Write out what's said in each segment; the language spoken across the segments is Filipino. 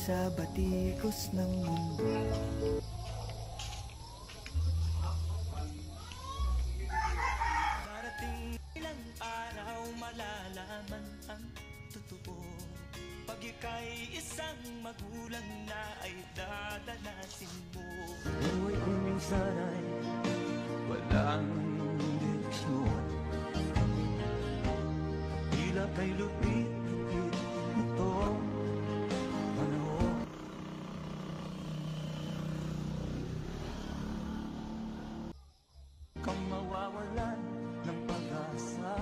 sa batikos ng mundo. Darating ilang araw malalaman ang totoo. Pag ika'y isang magulang na ay dadanasin mo. Buhay kung minsan ay walang direksyon, tila kay lupit-lupit itong panahon. Kang mawawalan ng pag-asa,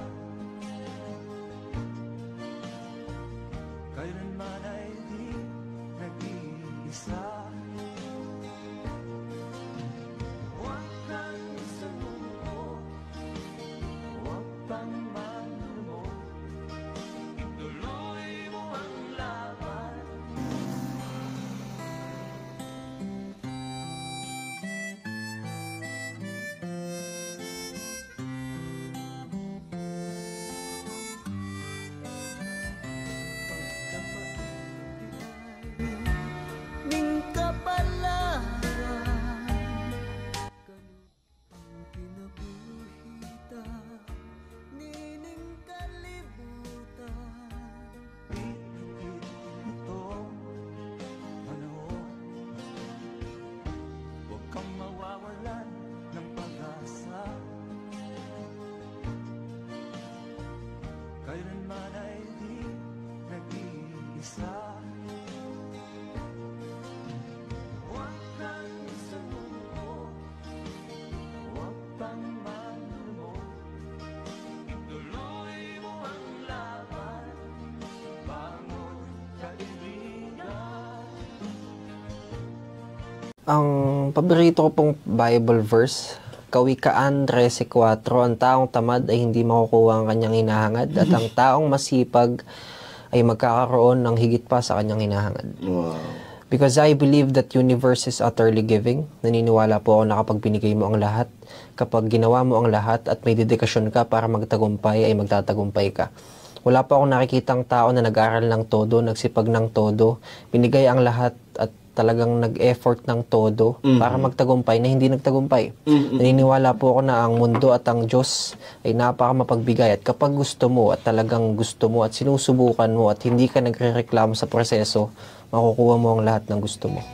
kailanman ay di nag-iisa. Huwag kang sumuko, huwag kang manlumo, ituloy mo ang laban. Ning kapalaran, kalupang kinabuhitan, nining kalibutan. Pipit itong panahon, huwag kang mawawalan ng pag-asa, kailanman ay di nag-iisa. Huwag kang sumuko, huwag kang manlumo, ituloy mo ang laban, bangon kaibigan. Ang paborito ko pong Bible verse, Kawikaan 13:4, ang taong tamad ay hindi makukuha ang kanyang hinahangad at ang taong masipag ay magkakaroon ng higit pa sa kanyang hinahangad. Wow. Because I believe that universe is utterly giving. Naniniwala po ako na kapag binigay mo ang lahat, kapag ginawa mo ang lahat at may dedikasyon ka para magtagumpay, ay magtatagumpay ka. Wala pa akong nakikitang tao na nag-aral ng todo, nagsipag ng todo, binigay ang lahat at talagang nag-effort ng todo para magtagumpay na hindi nagtagumpay. Naniniwala po ako na ang mundo at ang Diyos ay napakamapagbigay at kapag gusto mo at talagang gusto mo at sinusubukan mo at hindi ka nagrereklamo sa proseso, makukuha mo ang lahat ng gusto mo.